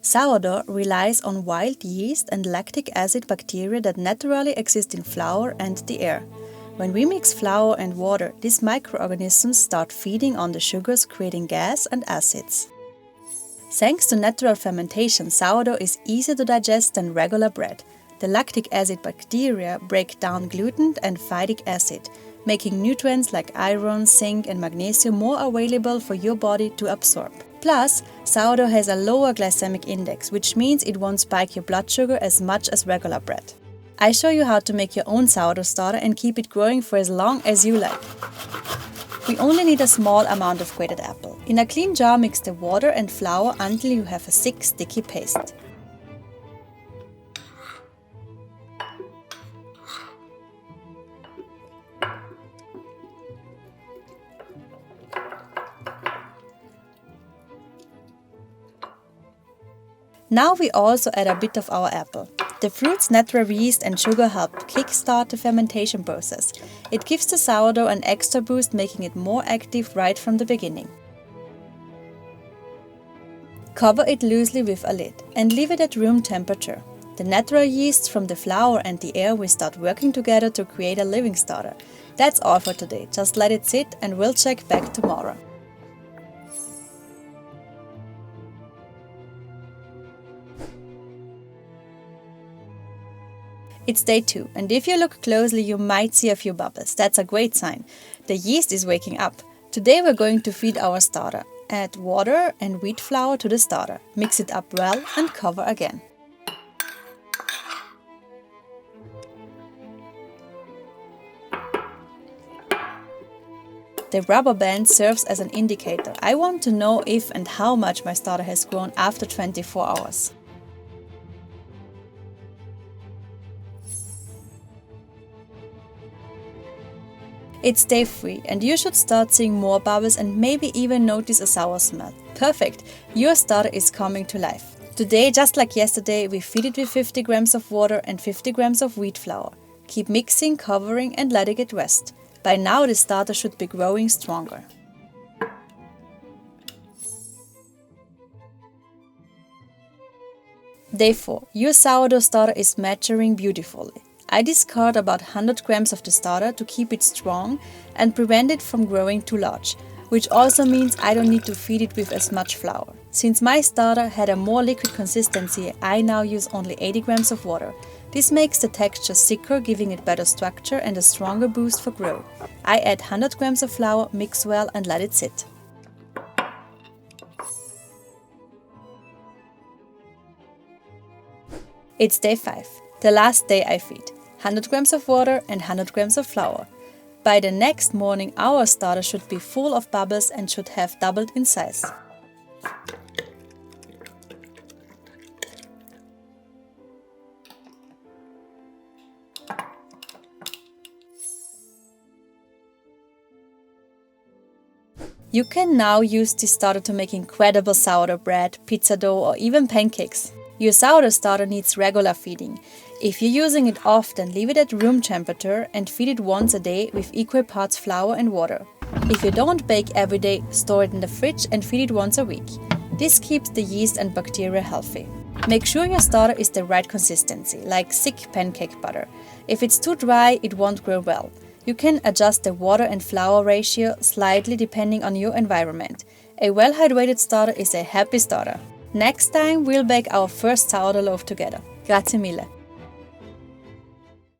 Sourdough relies on wild yeast and lactic acid bacteria that naturally exist in flour and the air. When we mix flour and water, these microorganisms start feeding on the sugars, creating gas and acids. Thanks to natural fermentation, sourdough is easier to digest than regular bread. The lactic acid bacteria break down gluten and phytic acid, making nutrients like iron, zinc and magnesium more available for your body to absorb. Plus, sourdough has a lower glycemic index, which means it won't spike your blood sugar as much as regular bread. I show you how to make your own sourdough starter and keep it growing for as long as you like. We only need a small amount of grated apple. In a clean jar, mix the water and flour until you have a thick, sticky paste. Now we also add a bit of our apple. The fruit's natural yeast and sugar help kickstart the fermentation process. It gives the sourdough an extra boost, making it more active right from the beginning. Cover it loosely with a lid and leave it at room temperature. The natural yeasts from the flour and the air will start working together to create a living starter. That's all for today. Just let it sit and we'll check back tomorrow. It's day 2, and if you look closely you might see a few bubbles. That's a great sign. The yeast is waking up. Today we're going to feed our starter. Add water and wheat flour to the starter. Mix it up well and cover again. The rubber band serves as an indicator. I want to know if and how much my starter has grown after 24 hours. It's day 3 and you should start seeing more bubbles and maybe even notice a sour smell. Perfect! Your starter is coming to life. Today, just like yesterday, we feed it with 50 grams of water and 50 grams of wheat flour. Keep mixing, covering and letting it rest. By now the starter should be growing stronger. Day 4. Your sourdough starter is maturing beautifully. I discard about 100 grams of the starter to keep it strong and prevent it from growing too large, which also means I don't need to feed it with as much flour. Since my starter had a more liquid consistency, I now use only 80 grams of water. This makes the texture thicker, giving it better structure and a stronger boost for growth. I add 100 grams of flour, mix well and let it sit. It's day 5, the last day I feed. 100 grams of water and 100 grams of flour. By the next morning our starter should be full of bubbles and should have doubled in size. You can now use this starter to make incredible sourdough bread, pizza dough or even pancakes. Your sourdough starter needs regular feeding. If you're using it often, leave it at room temperature and feed it once a day with equal parts flour and water. If you don't bake every day, store it in the fridge and feed it once a week. This keeps the yeast and bacteria healthy. Make sure your starter is the right consistency, like thick pancake butter. If it's too dry, it won't grow well. You can adjust the water and flour ratio slightly depending on your environment. A well-hydrated starter is a happy starter. Next time we'll bake our first sourdough loaf together. Grazie mille!